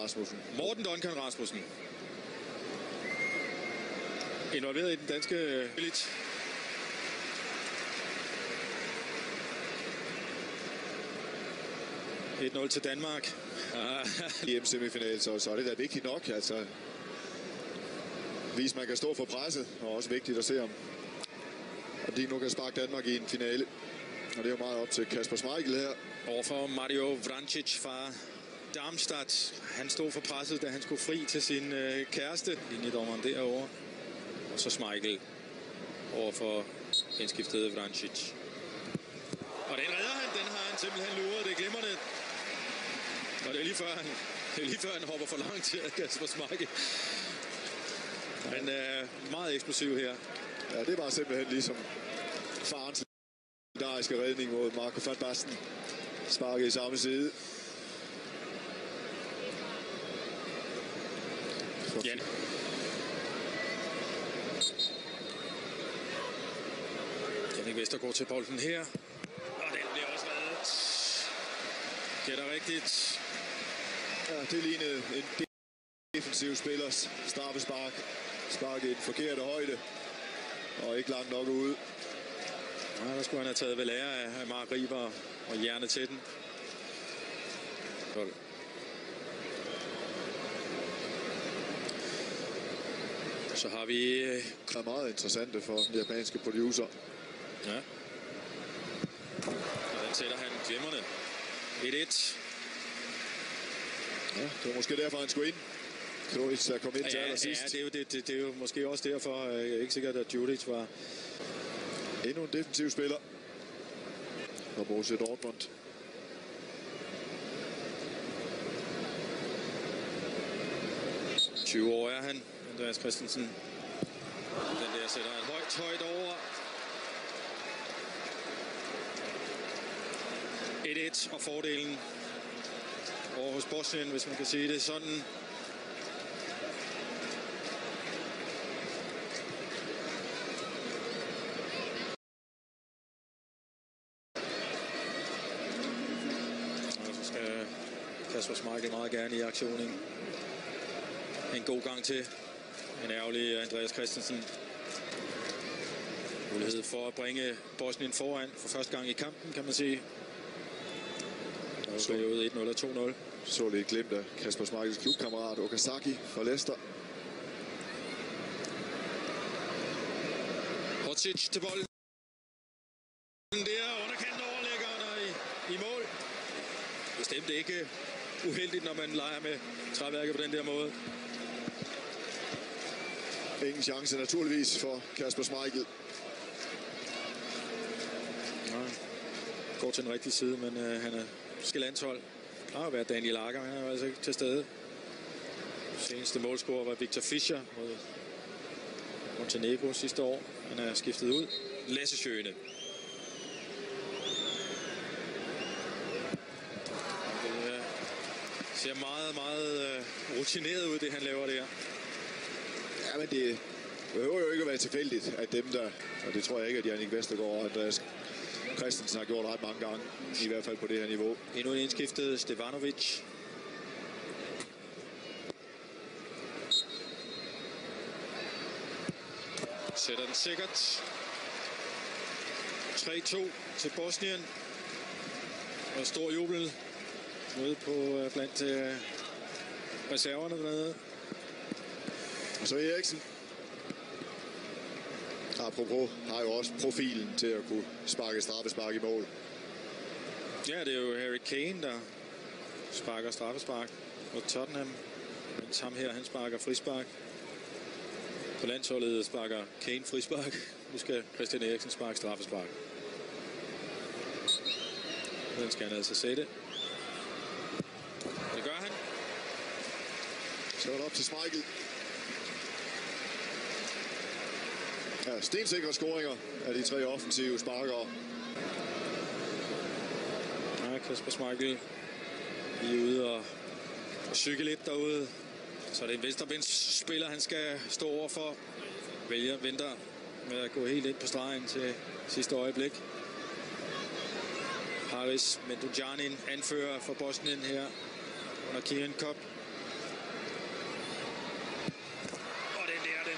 Rasmussen. Morten Duncan Rasmussen. Involveret i den danske elit. (1-0) til Danmark. I EM-semifinal, så er det da vigtigt nok. Altså, hvis man kan stå for presset, og også vigtigt at se om de nu kan sparke Danmark i en finale. Og det er jo meget op til Kasper Schmeichel her. Overfor Mario Vrancic fra Darmstadt. Han stod for presset, da han skulle fri til sin kæreste. Linjedommeren derovre. Og så Schmeichel overfor indskiftede Vrancic. Og den redder han. Den har han simpelthen luret. Det er glimrende. Og det er lige før han hopper for langt til Kasper Schmeichel. Han er meget eksplosiv her. Ja, det var simpelthen ligesom farens legendariske redning mod Marco van Basten. Sparket i samme side. Ja. Jannik Vestergaard til bolden her. Og den bliver også reddet. Gætter rigtigt. Ja, det lignede en defensiv spillers straffespark. Sparket i den forkerte højde. Og ikke langt nok ude. Ja, der skulle han have taget ved lære af Mark Riber og hjernet til den. Så har vi... Det er meget interessante for den japanske producer. Ja. Og den sætter han glimrende. 1-1. Ja, det var måske derfor, han skulle ind. Kroic kom ind til allersidst. Ja, det er jo måske også derfor. Jeg er ikke sikker, at Djuric var... Endnu en defensiv spiller. Og Borussia Dortmund. – 20 år er han, Andreas Christensen. Den der sætter han højt over. 1-1 og fordelen over hos Bosnien, hvis man kan sige det sådan. Og så skal Kasper Schmeichel meget gerne i aktionen. En god gang til. En ærgerlig Andreas Christensen. Mulighed for at bringe Bosnien foran for første gang i kampen, kan man sige. Så er ud 1-0 og 2-0. Så lidt glemt af Kasper Schmeichels klubkammerat Okazaki fra Leicester. Hodzic til bolden. Der underkanten overlæggeren i mål. Bestemt ikke uheldigt, når man leger med træværket på den der måde. Ingen chance naturligvis for Kasper Schmeichel. Nej. Går til den rigtige side, men han skal landshold. Det plejer at være Daniel Lager, men han er altså ikke til stede. Seneste målscorer var Victor Fischer mod Montenegro sidste år. Han er skiftet ud. Lasse Schöne. Det ser meget rutineret ud, det han laver der. Ja, men det behøver jo ikke at være tilfældigt, at dem der, og det tror jeg ikke, at Jannik Vestergaard og Andreas Christensen har gjort ret mange gange, i hvert fald på det her niveau. Endnu en indskiftet Stevanovic. Sætter den sikkert. 3-2 til Bosnien. Og stor jubel ude på blandt reserverne dernede. Og så Eriksen. Apropos har jo også profilen til at kunne sparke straffespark i mål. Ja, det er jo Harry Kane, der sparker straffespark mod Tottenham. Mens ham her, han sparker frispark. På landsholdet sparker Kane frispark. Nu skal Christian Eriksen sparke straffespark. Den skal han altså sætte. Det gør han. Så er det op til Schmeichel. Ja, stensikre scoringer af de tre offensive sparkere. Ja, Kasper Schmeichel lige ude og cykle lidt derude. Så er det en venstrebindsspiller, han skal stå overfor. Venter med at gå helt ind på stregen til sidste øjeblik. Haris Medunjanin, anfører for Bosnien her under Kirin Cup.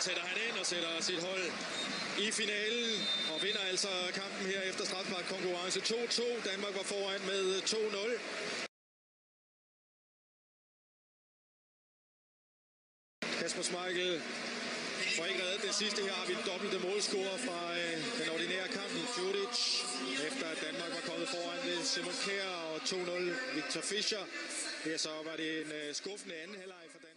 Den sætter han ind og sætter sit hold i finalen og vinder altså kampen her efter strafsparkkonkurrence 2-2. Danmark var foran med 2-0. Kasper Schmeichel får ikke reddet det sidste. Her har vi en dobbelte målscorer fra den ordinære kamp. Djuric, efter at Danmark var kommet foran ved Simon Kjær og 2-0 Victor Fischer. Ja, så var det en skuffende anden halvleg for Danmark.